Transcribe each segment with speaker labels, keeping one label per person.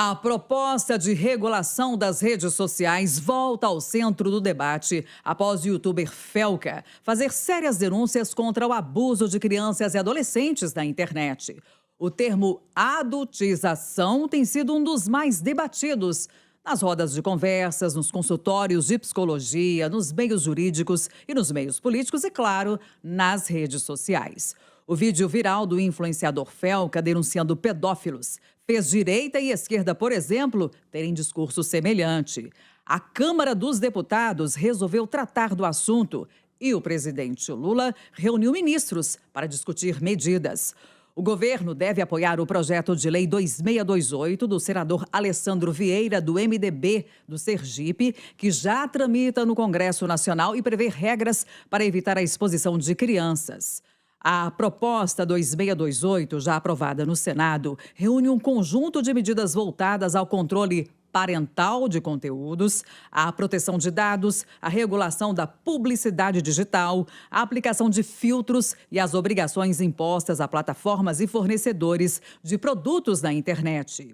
Speaker 1: A proposta de regulação das redes sociais volta ao centro do debate após o youtuber Felca fazer sérias denúncias contra o abuso de crianças e adolescentes na internet. O termo adultização tem sido um dos mais debatidos nas rodas de conversas, nos consultórios de psicologia, nos meios jurídicos e nos meios políticos e, claro, nas redes sociais. O vídeo viral do influenciador Felca denunciando pedófilos fez direita e esquerda, por exemplo, terem discurso semelhante. A Câmara dos Deputados resolveu tratar do assunto e o presidente Lula reuniu ministros para discutir medidas. O governo deve apoiar o projeto de lei 2628 do senador Alessandro Vieira, do MDB do Sergipe, que já tramita no Congresso Nacional e prevê regras para evitar a exposição de crianças. A proposta 2628, já aprovada no Senado, reúne um conjunto de medidas voltadas ao controle parental de conteúdos, à proteção de dados, à regulação da publicidade digital, à aplicação de filtros e às obrigações impostas a plataformas e fornecedores de produtos na internet.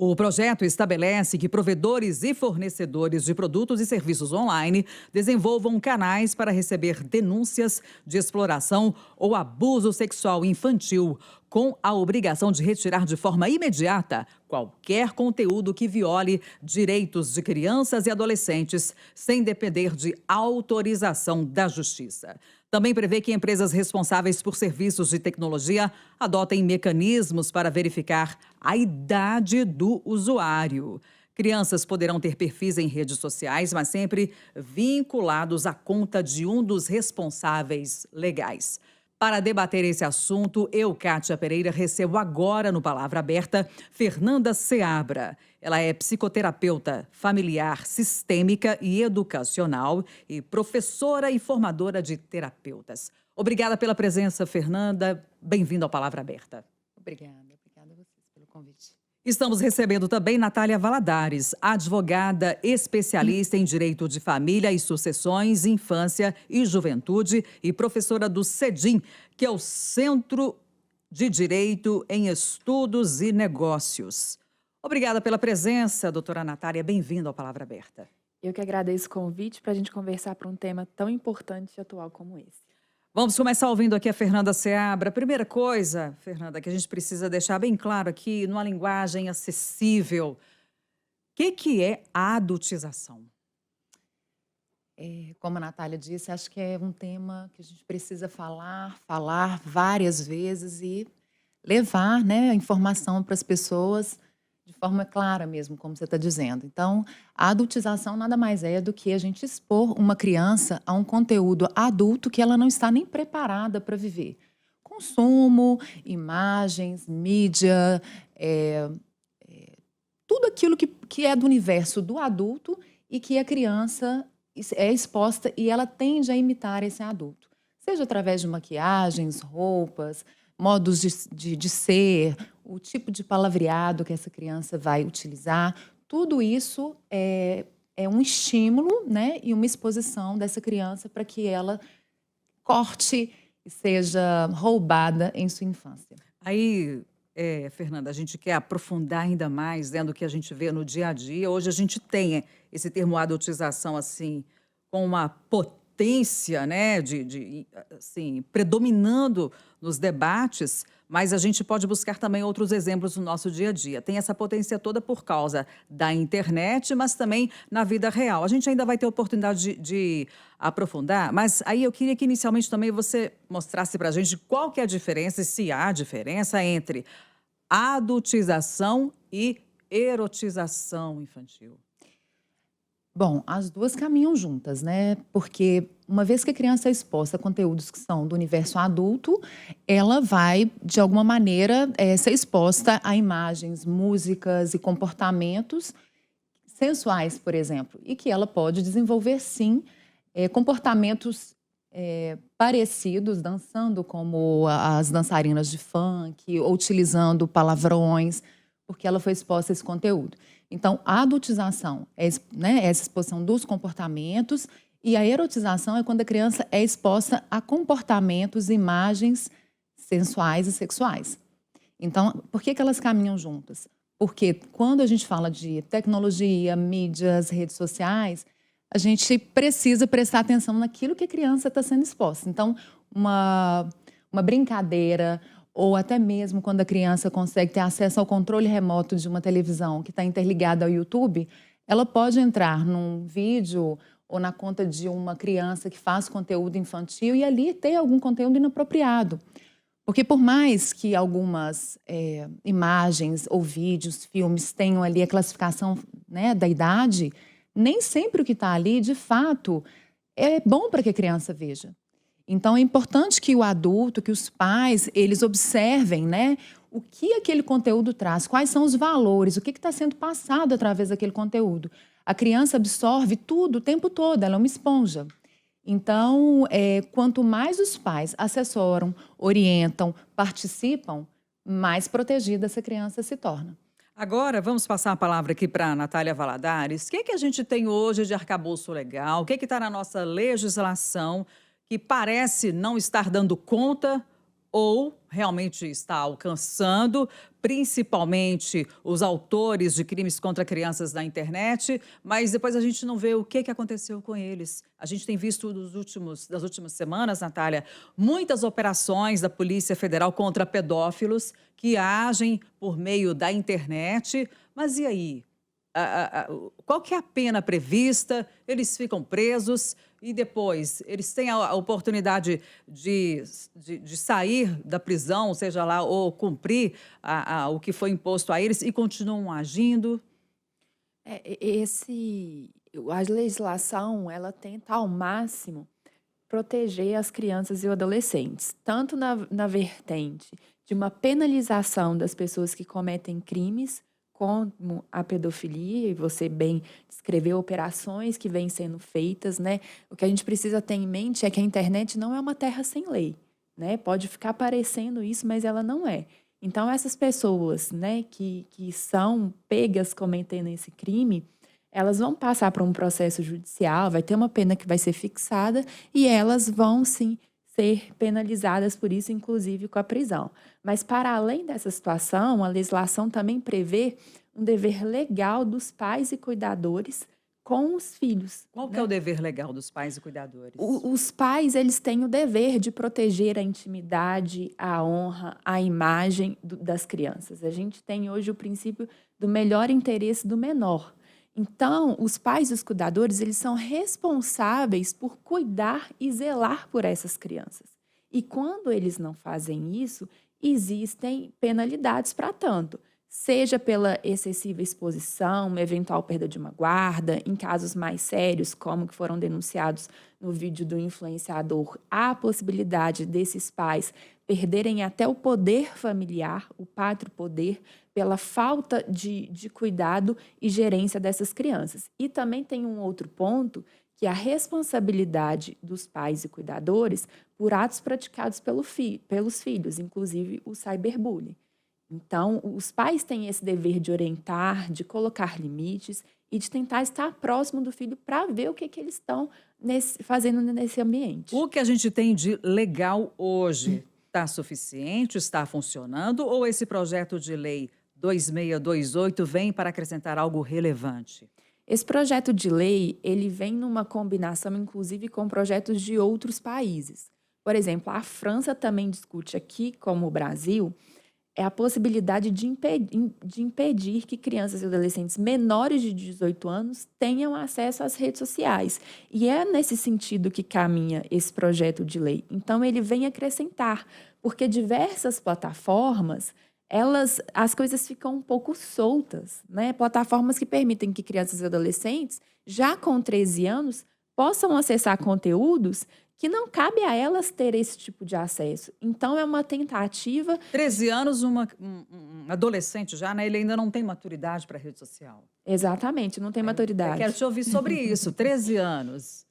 Speaker 1: O projeto estabelece que provedores e fornecedores de produtos e serviços online desenvolvam canais para receber denúncias de exploração ou abuso sexual infantil, com a obrigação de retirar de forma imediata qualquer conteúdo que viole direitos de crianças e adolescentes, sem depender de autorização da Justiça. Também prevê que empresas responsáveis por serviços de tecnologia adotem mecanismos para verificar a idade do usuário. Crianças poderão ter perfis em redes sociais, mas sempre vinculados à conta de um dos responsáveis legais. Para debater esse assunto, eu, Kátia Pereira, recebo agora no Palavra Aberta Fernanda Seabra. Ela é psicoterapeuta familiar, sistêmica e educacional e professora e formadora de terapeutas. Obrigada pela presença, Fernanda. Bem-vinda ao Palavra Aberta.
Speaker 2: Obrigada a vocês pelo convite.
Speaker 1: Estamos recebendo também Natália Valadares, advogada especialista em direito de família e sucessões, infância e juventude e professora do CEDIM, que é o Centro de Direito em Estudos e Negócios. Obrigada pela presença, doutora Natália. Bem-vinda ao Palavra Aberta.
Speaker 2: Eu que agradeço o convite para a gente conversar para um tema tão importante e atual como esse.
Speaker 1: Vamos começar ouvindo aqui a Fernanda Seabra. A primeira coisa, Fernanda, que a gente precisa deixar bem claro aqui, numa linguagem acessível, o que é a adultização?
Speaker 2: Como a Natália disse, acho que é um tema que a gente precisa falar várias vezes e levar, né, a informação para as pessoas de forma clara mesmo, como você está dizendo. Então, a adultização nada mais é do que a gente expor uma criança a um conteúdo adulto que ela não está nem preparada para viver. Consumo, imagens, mídia, tudo aquilo que é do universo do adulto e que a criança é exposta e ela tende a imitar esse adulto. Seja através de maquiagens, roupas, modos de ser, o tipo de palavreado que essa criança vai utilizar, tudo isso é um estímulo, né, e uma exposição dessa criança para que ela corte e seja roubada em sua infância.
Speaker 1: Aí, Fernanda, a gente quer aprofundar ainda mais, né, do que a gente vê no dia a dia. Hoje a gente tem esse termo adultização assim, com uma potência, né, assim, predominando nos debates, mas a gente pode buscar também outros exemplos no nosso dia a dia. Tem essa potência toda por causa da internet, mas também na vida real. A gente ainda vai ter oportunidade de aprofundar, mas aí eu queria que inicialmente também você mostrasse para a gente qual que é a diferença, e se há diferença entre adultização e erotização infantil.
Speaker 2: Bom, as duas caminham juntas, né? Porque uma vez que a criança é exposta a conteúdos que são do universo adulto, ela vai, de alguma maneira, ser exposta a imagens, músicas e comportamentos sensuais, por exemplo, e que ela pode desenvolver, sim, comportamentos parecidos, dançando como as dançarinas de funk, ou utilizando palavrões, porque ela foi exposta a esse conteúdo. Então, a adultização é, né, essa exposição dos comportamentos e a erotização é quando a criança é exposta a comportamentos, imagens sensuais e sexuais. Então, por que elas caminham juntas? Porque quando a gente fala de tecnologia, mídias, redes sociais, a gente precisa prestar atenção naquilo que a criança está sendo exposta. Então, uma brincadeira, ou até mesmo quando a criança consegue ter acesso ao controle remoto de uma televisão que está interligada ao YouTube, ela pode entrar num vídeo ou na conta de uma criança que faz conteúdo infantil e ali ter algum conteúdo inapropriado. Porque por mais que algumas imagens ou vídeos, filmes tenham ali a classificação, né, da idade, nem sempre o que está ali, de fato, é bom para que a criança veja. Então, é importante que o adulto, que os pais, eles observem, né, o que aquele conteúdo traz, quais são os valores, o que está sendo passado através daquele conteúdo. A criança absorve tudo o tempo todo, ela é uma esponja. Então, quanto mais os pais assessoram, orientam, participam, mais protegida essa criança se torna.
Speaker 1: Agora, vamos passar a palavra aqui para a Natália Valadares. O que a gente tem hoje de arcabouço legal? O que está na nossa legislação que parece não estar dando conta ou realmente está alcançando, principalmente os autores de crimes contra crianças na internet, mas depois a gente não vê o que aconteceu com eles. A gente tem visto das últimas semanas, Natália, muitas operações da Polícia Federal contra pedófilos que agem por meio da internet. Mas e aí? Qual que é a pena prevista? Eles ficam presos e depois eles têm a oportunidade de sair da prisão, seja lá, ou cumprir o que foi imposto a eles e continuam agindo?
Speaker 3: A legislação, ela tenta ao máximo proteger as crianças e os adolescentes, tanto na vertente de uma penalização das pessoas que cometem crimes, como a pedofilia, e você bem descreveu operações que vêm sendo feitas, né? O que a gente precisa ter em mente é que a internet não é uma terra sem lei, né? Pode ficar parecendo isso, mas ela não é. Então, essas pessoas, né, que são pegas cometendo esse crime, elas vão passar por um processo judicial, vai ter uma pena que vai ser fixada e elas vão, sim, ser penalizadas por isso, inclusive com a prisão. Mas, para além dessa situação, a legislação também prevê um dever legal dos pais e cuidadores com os filhos.
Speaker 1: Qual que é o dever legal dos pais e cuidadores?
Speaker 3: Os pais, eles têm o dever de proteger a intimidade, a honra, a imagem das crianças. A gente tem hoje o princípio do melhor interesse do menor. Então, os pais e os cuidadores, eles são responsáveis por cuidar e zelar por essas crianças. E quando eles não fazem isso, existem penalidades para tanto. Seja pela excessiva exposição, eventual perda de uma guarda, em casos mais sérios, como que foram denunciados no vídeo do influenciador, há a possibilidade desses pais perderem até o poder familiar, o pátrio poder, pela falta de cuidado e gerência dessas crianças. E também tem um outro ponto, que é a responsabilidade dos pais e cuidadores por atos praticados pelos filhos, inclusive o cyberbullying. Então, os pais têm esse dever de orientar, de colocar limites e de tentar estar próximo do filho para ver o que eles estão fazendo nesse ambiente.
Speaker 1: O que a gente tem de legal hoje está suficiente, está funcionando, ou esse projeto de lei 2628 vem para acrescentar algo relevante?
Speaker 3: Esse projeto de lei, ele vem numa combinação, inclusive, com projetos de outros países. Por exemplo, a França também discute aqui, como o Brasil, é a possibilidade de impedir que crianças e adolescentes menores de 18 anos tenham acesso às redes sociais. E é nesse sentido que caminha esse projeto de lei. Então, ele vem acrescentar, porque diversas plataformas, as coisas ficam um pouco soltas, né? Plataformas que permitem que crianças e adolescentes, já com 13 anos, possam acessar conteúdos que não cabe a elas ter esse tipo de acesso. Então, é uma tentativa...
Speaker 1: 13 anos, um adolescente já, né? Ele ainda não tem maturidade para a rede social.
Speaker 3: Exatamente, não tem maturidade.
Speaker 1: Eu quero te ouvir sobre isso. 13 anos.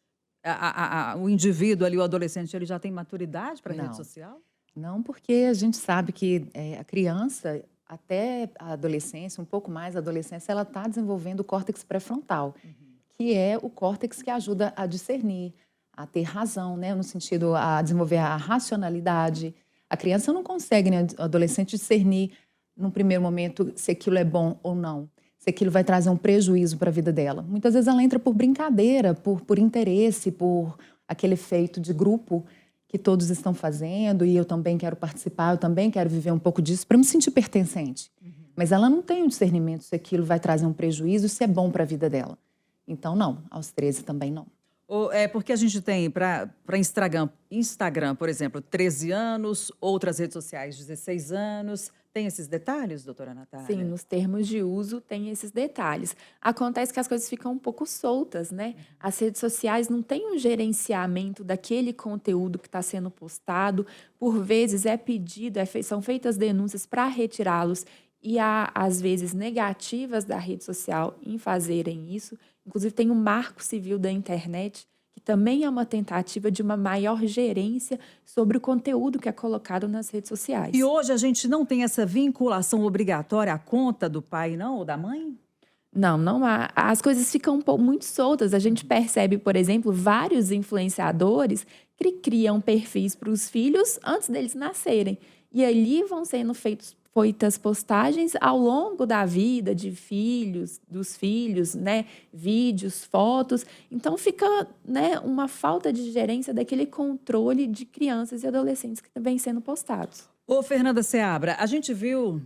Speaker 1: O indivíduo ali, o adolescente, ele já tem maturidade para a rede social?
Speaker 2: Não, porque a gente sabe que a criança, até a adolescência, um pouco mais a adolescência, ela está desenvolvendo o córtex pré-frontal, que é o córtex que ajuda a discernir, a ter razão, né? No sentido a desenvolver a racionalidade. A criança não consegue, né, o adolescente discernir num primeiro momento, se aquilo é bom ou não, se aquilo vai trazer um prejuízo para a vida dela. Muitas vezes ela entra por brincadeira, por interesse, por aquele efeito de grupo que todos estão fazendo e eu também quero participar, eu também quero viver um pouco disso para me sentir pertencente. Mas ela não tem o discernimento se aquilo vai trazer um prejuízo, se é bom para a vida dela. Então, não, aos 13 também não.
Speaker 1: É porque a gente tem para Instagram, por exemplo, 13 anos, outras redes sociais, 16 anos. Tem esses detalhes, doutora Natália?
Speaker 3: Sim, nos termos de uso tem esses detalhes. Acontece que as coisas ficam um pouco soltas, né? As redes sociais não têm um gerenciamento daquele conteúdo que está sendo postado. Por vezes é pedido, são feitas denúncias para retirá-los e há, às vezes, negativas da rede social em fazerem isso. Inclusive, tem o Marco Civil da Internet, que também é uma tentativa de uma maior gerência sobre o conteúdo que é colocado nas redes sociais.
Speaker 1: E hoje a gente não tem essa vinculação obrigatória à conta do pai, não, ou da mãe?
Speaker 3: Não há. As coisas ficam muito soltas. A gente percebe, por exemplo, vários influenciadores que criam perfis para os filhos antes deles nascerem. E ali vão sendo feitas postagens ao longo da vida dos filhos, né? Vídeos, fotos. Então fica, né, uma falta de gerência daquele controle de crianças e adolescentes que vem sendo postados.
Speaker 1: Ô, Fernanda Seabra, a gente viu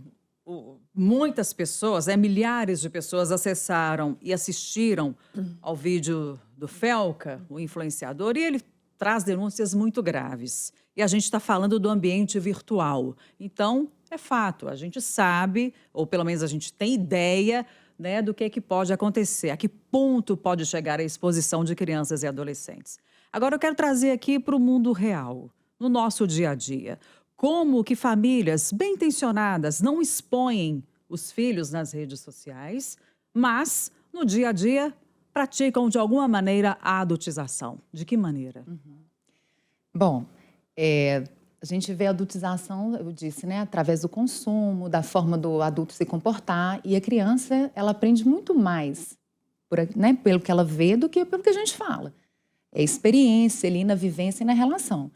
Speaker 1: muitas pessoas, milhares de pessoas acessaram e assistiram ao vídeo do Felca, o influenciador, e ele traz denúncias muito graves. E a gente está falando do ambiente virtual. Então, é fato, a gente sabe, ou pelo menos a gente tem ideia, né, do que pode acontecer, a que ponto pode chegar a exposição de crianças e adolescentes. Agora, eu quero trazer aqui para o mundo real, no nosso dia a dia. Como que famílias bem intencionadas não expõem os filhos nas redes sociais, mas, no dia a dia, praticam de alguma maneira a adultização. De que maneira?
Speaker 2: Bom, a gente vê a adultização, eu disse, né, através do consumo, da forma do adulto se comportar. E a criança, ela aprende muito mais né, pelo que ela vê do que pelo que a gente fala. É experiência ali na vivência e na relação.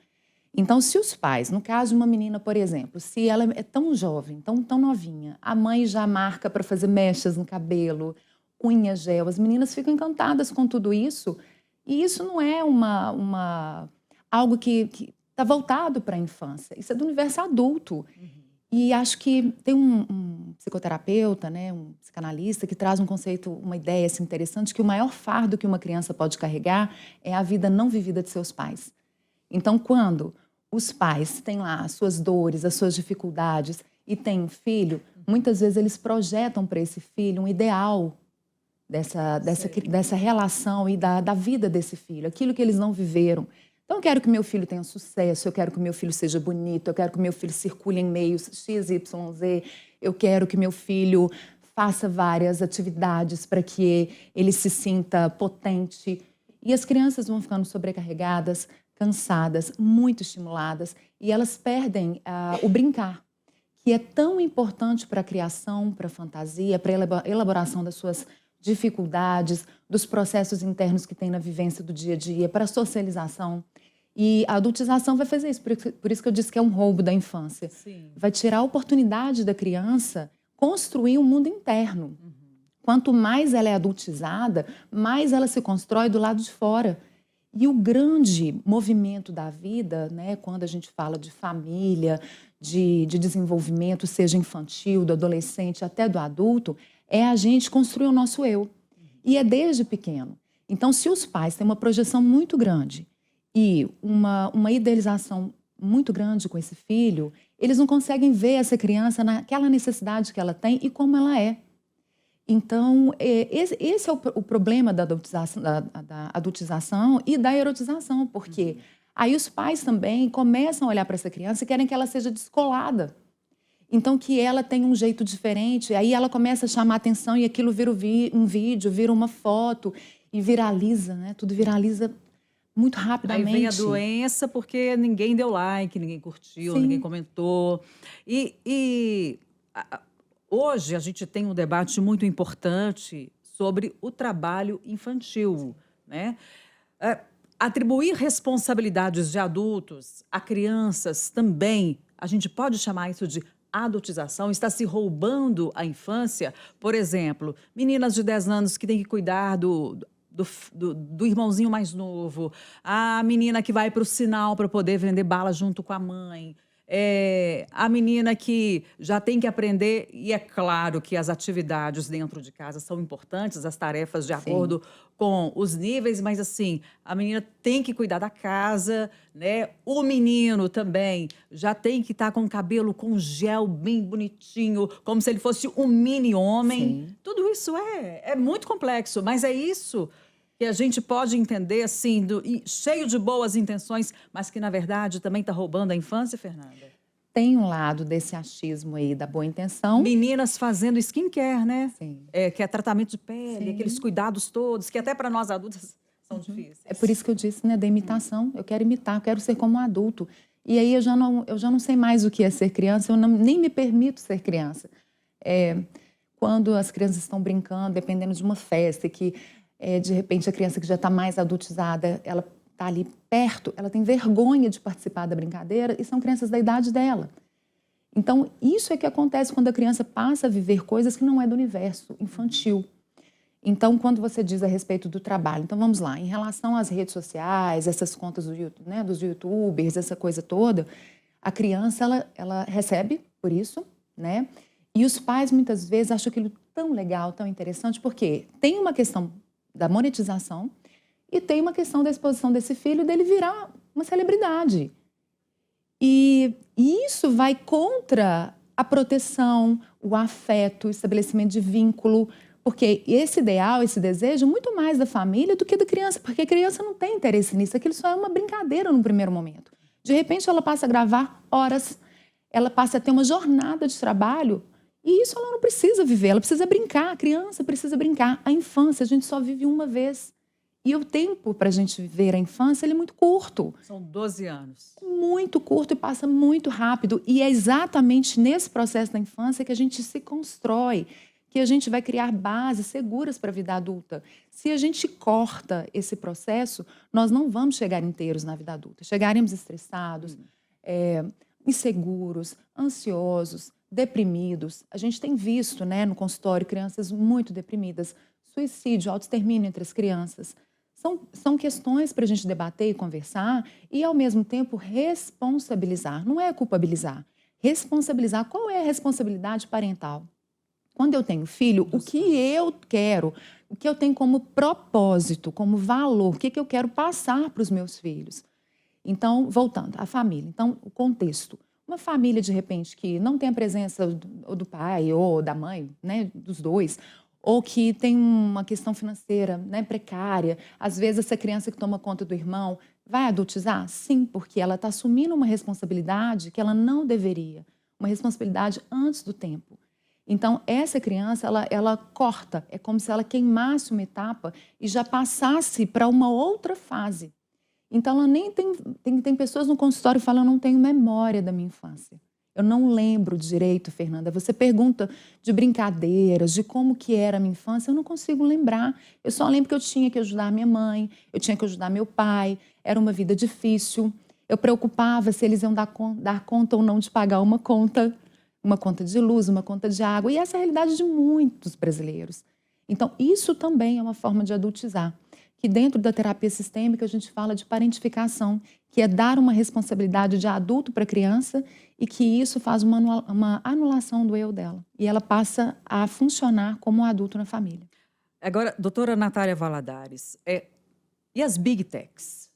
Speaker 2: Então, se os pais, no caso de uma menina, por exemplo, se ela é tão jovem, tão novinha, a mãe já marca para fazer mechas no cabelo, unha, gel, as meninas ficam encantadas com tudo isso. E isso não é algo que está voltado para a infância. Isso é do universo adulto. E acho que tem um psicoterapeuta, né, um psicanalista, que traz um conceito, uma ideia assim, interessante, que o maior fardo que uma criança pode carregar é a vida não vivida de seus pais. Então, quando os pais têm lá as suas dores, as suas dificuldades e têm um filho, muitas vezes eles projetam para esse filho um ideal dessa relação e da vida desse filho, aquilo que eles não viveram. Então, eu quero que meu filho tenha sucesso, eu quero que meu filho seja bonito, eu quero que meu filho circule em meios X, Y, Z, eu quero que meu filho faça várias atividades para que ele se sinta potente. E as crianças vão ficando sobrecarregadas, cansadas, muito estimuladas, e elas perdem o brincar, que é tão importante para a criação, para a fantasia, para a elaboração das suas dificuldades, dos processos internos que tem na vivência do dia a dia, para a socialização. E a adultização vai fazer isso, por isso que eu disse que é um roubo da infância.
Speaker 1: Sim.
Speaker 2: Vai tirar a oportunidade da criança construir um mundo interno. Quanto mais ela é adultizada, mais ela se constrói do lado de fora. E o grande movimento da vida, né, quando a gente fala de família, de desenvolvimento, seja infantil, do adolescente até do adulto, é a gente construir o nosso eu. E é desde pequeno. Então, se os pais têm uma projeção muito grande e uma idealização muito grande com esse filho, eles não conseguem ver essa criança naquela necessidade que ela tem e como ela é. Então, esse é o problema da adultização e da erotização, porque aí os pais também começam a olhar para essa criança e querem que ela seja descolada. Então, que ela tenha um jeito diferente, aí ela começa a chamar atenção e aquilo vira um vídeo, vira uma foto e viraliza, né? Tudo viraliza muito rapidamente.
Speaker 1: Aí vem a doença porque ninguém deu like, ninguém curtiu,
Speaker 2: Sim.
Speaker 1: ninguém comentou. Hoje a gente tem um debate muito importante sobre o trabalho infantil, né? Atribuir responsabilidades de adultos a crianças também, a gente pode chamar isso de adultização está se roubando a infância? Por exemplo, meninas de 10 anos que têm que cuidar do irmãozinho mais novo, a menina que vai para o sinal para poder vender bala junto com a mãe, a menina que já tem que aprender, e é claro que as atividades dentro de casa são importantes, as tarefas de acordo com os níveis, mas assim, a menina tem que cuidar da casa, né? O menino também já tem que estar com o cabelo com gel bem bonitinho, como se ele fosse um mini homem. Tudo isso é muito complexo, mas é isso que a gente pode entender, assim, cheio de boas intenções, mas que, na verdade, também está roubando a infância, Fernanda?
Speaker 2: Tem um lado desse achismo aí da boa intenção.
Speaker 1: Meninas fazendo skincare, né?
Speaker 2: Sim.
Speaker 1: Que é tratamento de pele, aqueles cuidados todos, que até para nós adultas são difíceis.
Speaker 2: É por isso que eu disse, né, da imitação. Eu quero imitar, eu quero ser como um adulto. E aí eu já não sei mais o que é ser criança, nem me permito ser criança. Quando as crianças estão brincando, dependendo de uma festa, que de repente a criança que já está mais adultizada, ela está ali perto, ela tem vergonha de participar da brincadeira, e são crianças da idade dela. Então, isso é que acontece quando a criança passa a viver coisas que não é do universo infantil. Então, quando você diz a respeito do trabalho, então vamos lá, em relação às redes sociais, essas contas do YouTube, né, dos YouTubers, essa coisa toda, a criança, ela recebe por isso, né? E os pais, muitas vezes, acham aquilo tão legal, tão interessante, porque tem uma questão da monetização e tem uma questão da exposição desse filho, dele virar uma celebridade. E isso vai contra a proteção, o afeto, o estabelecimento de vínculo, porque esse ideal, esse desejo, muito mais da família do que da criança, porque a criança não tem interesse nisso, aquilo só é uma brincadeira no primeiro momento. De repente, ela passa a gravar horas, ela passa a ter uma jornada de trabalho, e isso ela não precisa viver, ela precisa brincar, a criança precisa brincar. A infância, a gente só vive uma vez. E o tempo para a gente viver a infância, ele é muito curto.
Speaker 1: São 12 anos.
Speaker 2: Muito curto e passa muito rápido. E é exatamente nesse processo da infância que a gente se constrói, que a gente vai criar bases seguras para a vida adulta. Se a gente corta esse processo, nós não vamos chegar inteiros na vida adulta. Chegaremos estressados, inseguros, ansiosos, deprimidos. A gente tem visto, né, no consultório crianças muito deprimidas, suicídio, autoextermínio entre as crianças. São questões para a gente debater e conversar e, ao mesmo tempo, responsabilizar. Não é culpabilizar. Responsabilizar. Qual é a responsabilidade parental? Quando eu tenho filho, o que eu quero, o que eu tenho como propósito, como valor, o que eu quero passar para os meus filhos? Então, voltando, a família. Então, o contexto. Uma família, de repente, que não tem a presença do pai ou da mãe, né, dos dois, ou que tem uma questão financeira, né, precária. Às vezes, essa criança que toma conta do irmão vai adultizar? Sim, porque ela está assumindo uma responsabilidade que ela não deveria. Uma responsabilidade antes do tempo. Então, essa criança, ela corta. É como se ela queimasse uma etapa e já passasse para uma outra fase. Então, ela nem tem pessoas no consultório que falam, eu não tenho memória da minha infância. Eu não lembro direito, Fernanda. Você pergunta de brincadeiras, de como que era a minha infância, eu não consigo lembrar. Eu só lembro que eu tinha que ajudar minha mãe, eu tinha que ajudar meu pai, era uma vida difícil. Eu preocupava se eles iam dar conta ou não de pagar uma conta de luz, uma conta de água. E essa é a realidade de muitos brasileiros. Então, isso também é uma forma de adultizar. Que dentro da terapia sistêmica a gente fala de parentificação, que é dar uma responsabilidade de adulto para a criança e que isso faz uma anulação do eu dela. E ela passa a funcionar como um adulto na família.
Speaker 1: Agora, doutora Natália Valadares, e as Big Techs?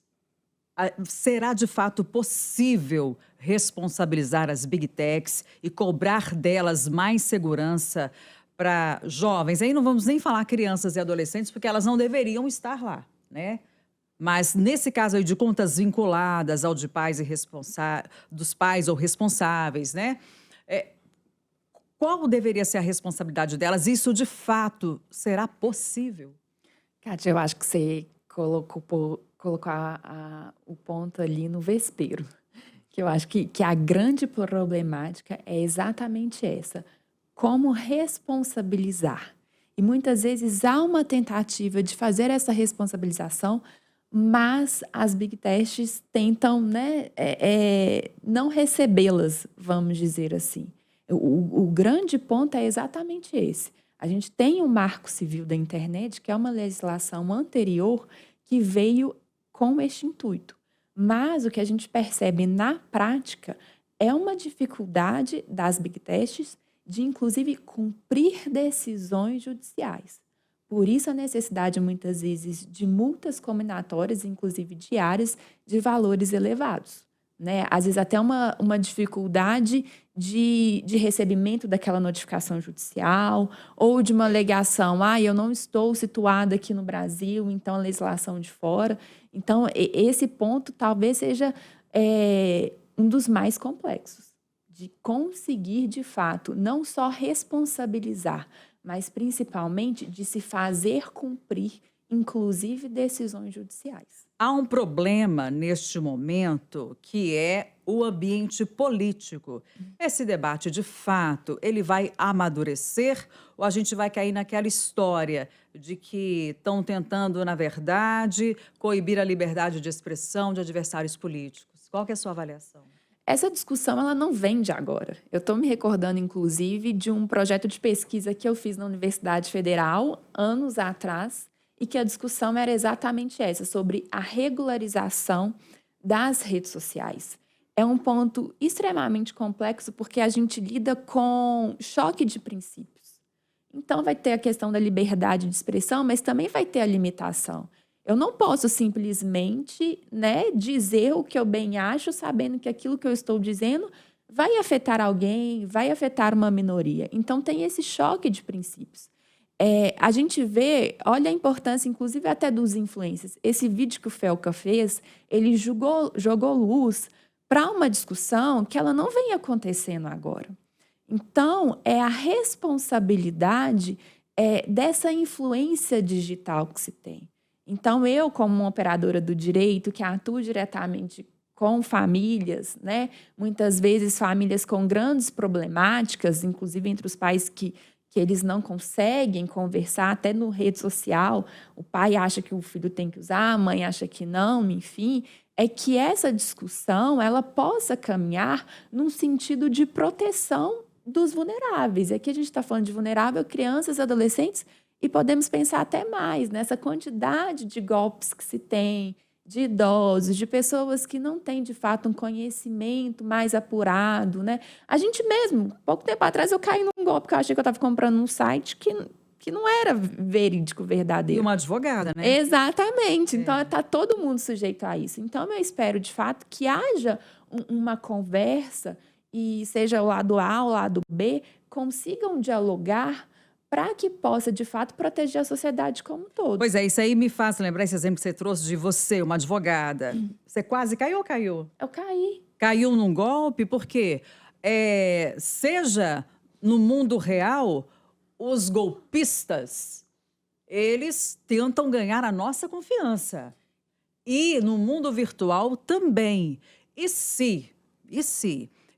Speaker 1: Será de fato possível responsabilizar as Big Techs e cobrar delas mais segurança para jovens? Aí não vamos nem falar crianças e adolescentes, porque elas não deveriam estar lá, né? Mas nesse caso aí de contas vinculadas ao de pais e dos pais ou responsáveis, né? Qual deveria ser a responsabilidade delas? Isso de fato será possível?
Speaker 3: Kátia, eu acho que você colocou o ponto ali no vespeiro. Que eu acho que a grande problemática é exatamente essa. Como responsabilizar. E muitas vezes há uma tentativa de fazer essa responsabilização, mas as Big Techs tentam, né, não recebê-las, vamos dizer assim. O grande ponto é exatamente esse. A gente tem um marco civil da internet, que é uma legislação anterior que veio com este intuito. Mas o que a gente percebe na prática é uma dificuldade das Big Techs de, inclusive, cumprir decisões judiciais. Por isso, a necessidade, muitas vezes, de multas combinatórias, inclusive diárias, de valores elevados. Né? Às vezes, até uma dificuldade de recebimento daquela notificação judicial ou de uma alegação, eu não estou situada aqui no Brasil, então a legislação de fora. Então, esse ponto talvez seja um dos mais complexos, de conseguir, de fato, não só responsabilizar, mas principalmente de se fazer cumprir, inclusive, decisões judiciais.
Speaker 1: Há um problema neste momento que é o ambiente político. Esse debate, de fato, ele vai amadurecer ou a gente vai cair naquela história de que estão tentando, na verdade, coibir a liberdade de expressão de adversários políticos? Qual que é a sua avaliação?
Speaker 3: Essa discussão ela não vem de agora. Eu estou me recordando, inclusive, de um projeto de pesquisa que eu fiz na Universidade Federal, anos atrás, e que a discussão era exatamente essa, sobre a regularização das redes sociais. É um ponto extremamente complexo porque a gente lida com choque de princípios. Então, vai ter a questão da liberdade de expressão, mas também vai ter a limitação. Eu não posso simplesmente, dizer o que eu bem acho, sabendo que aquilo que eu estou dizendo vai afetar alguém, vai afetar uma minoria. Então, tem esse choque de princípios. A gente vê, olha a importância, inclusive, até dos influencers. Esse vídeo que o Felca fez, ele jogou luz para uma discussão que ela não vem acontecendo agora. Então, é a responsabilidade dessa influência digital que se tem. Então, eu, como uma operadora do direito, que atua diretamente com famílias, muitas vezes famílias com grandes problemáticas, inclusive entre os pais que eles não conseguem conversar, até no rede social, o pai acha que o filho tem que usar, a mãe acha que não, enfim, é que essa discussão ela possa caminhar num sentido de proteção dos vulneráveis. Aqui a gente está falando de vulnerável, crianças, adolescentes, e podemos pensar até mais nessa quantidade de golpes que se tem, de idosos, de pessoas que não têm, de fato, um conhecimento mais apurado, A gente mesmo, pouco tempo atrás, eu caí num golpe que eu achei que eu estava comprando num site que não era verídico, verdadeiro.
Speaker 1: E uma advogada, né?
Speaker 3: Exatamente. Então, está todo mundo sujeito a isso. Então, eu espero, de fato, que haja uma conversa e seja o lado A ou o lado B, consigam dialogar para que possa, de fato, proteger a sociedade como um todo.
Speaker 1: Pois é, isso aí me faz lembrar esse exemplo que você trouxe de você, uma advogada. Você quase caiu ou caiu?
Speaker 3: Eu caí.
Speaker 1: Caiu num golpe porque, seja no mundo real, os golpistas, eles tentam ganhar a nossa confiança. E no mundo virtual também. E se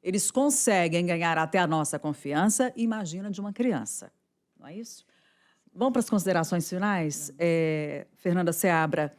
Speaker 1: eles conseguem ganhar até a nossa confiança, imagina de uma criança. Não é isso? Vamos para as considerações finais? Fernanda Seabra,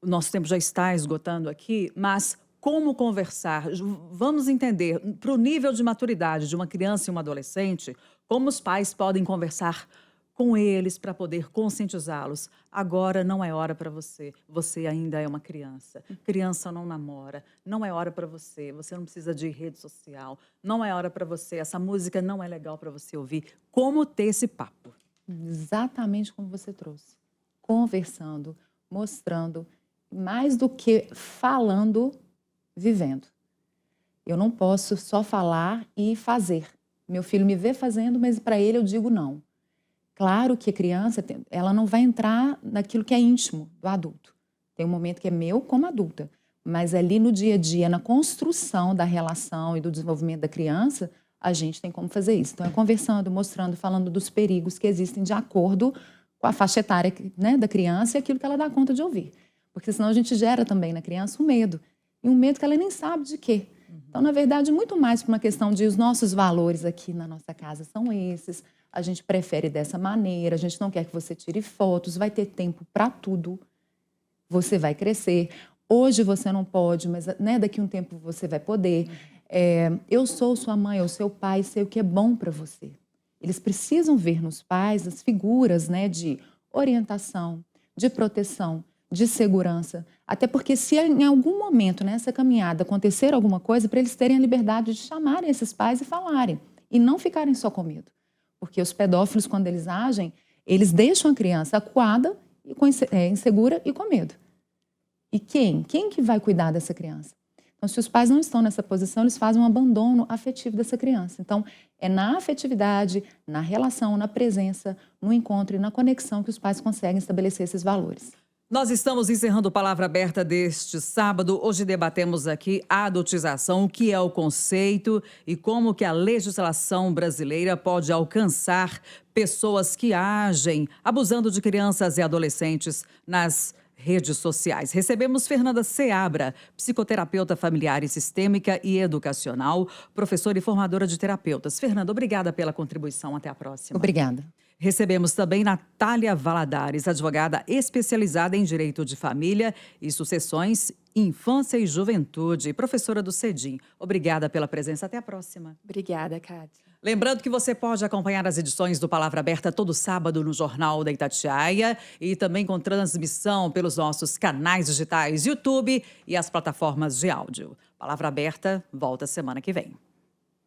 Speaker 1: o nosso tempo já está esgotando aqui, mas como conversar? Vamos entender, para o nível de maturidade de uma criança e um adolescente, como os pais podem conversar com eles para poder conscientizá-los. Agora não é hora para você, você ainda é uma criança. Criança não namora, não é hora para você, você não precisa de rede social, não é hora para você, essa música não é legal para você ouvir. Como ter esse papo?
Speaker 2: Exatamente como você trouxe. Conversando, mostrando, mais do que falando, vivendo. Eu não posso só falar e fazer. Meu filho me vê fazendo, mas para ele eu digo não. Claro que a criança, ela não vai entrar naquilo que é íntimo do adulto. Tem um momento que é meu como adulta, mas ali no dia a dia, na construção da relação e do desenvolvimento da criança, a gente tem como fazer isso. Então, é conversando, mostrando, falando dos perigos que existem de acordo com a faixa etária, da criança e aquilo que ela dá conta de ouvir. Porque senão a gente gera também na criança um medo. E um medo que ela nem sabe de quê. Então, na verdade, muito mais por uma questão de os nossos valores aqui na nossa casa são esses. A gente prefere dessa maneira, a gente não quer que você tire fotos, vai ter tempo para tudo. Você vai crescer. Hoje você não pode, mas daqui a um tempo você vai poder. Eu sou sua mãe, eu sou seu pai, sei o que é bom para você. Eles precisam ver nos pais as figuras, né, de orientação, de proteção, de segurança. Até porque se em algum momento nessa caminhada acontecer alguma coisa, para eles terem a liberdade de chamarem esses pais e falarem. E não ficarem só com medo. Porque os pedófilos, quando eles agem, eles deixam a criança acuada, insegura e com medo. E quem? Quem que vai cuidar dessa criança? Então, se os pais não estão nessa posição, eles fazem um abandono afetivo dessa criança. Então, é na afetividade, na relação, na presença, no encontro e na conexão que os pais conseguem estabelecer esses valores.
Speaker 1: Nós estamos encerrando o Palavra Aberta deste sábado. Hoje debatemos aqui a adotização, o que é o conceito e como que a legislação brasileira pode alcançar pessoas que agem abusando de crianças e adolescentes nas redes sociais. Recebemos Fernanda Seabra, psicoterapeuta familiar e sistêmica e educacional, professora e formadora de terapeutas. Fernanda, obrigada pela contribuição. Até a próxima.
Speaker 2: Obrigada.
Speaker 1: Recebemos também Natália Valadares, advogada especializada em direito de família e sucessões, infância e juventude, professora do CEDIM. Obrigada pela presença. Até a próxima.
Speaker 3: Obrigada, Kátia.
Speaker 1: Lembrando que você pode acompanhar as edições do Palavra Aberta todo sábado no Jornal da Itatiaia e também com transmissão pelos nossos canais digitais YouTube e as plataformas de áudio. Palavra Aberta volta semana que vem.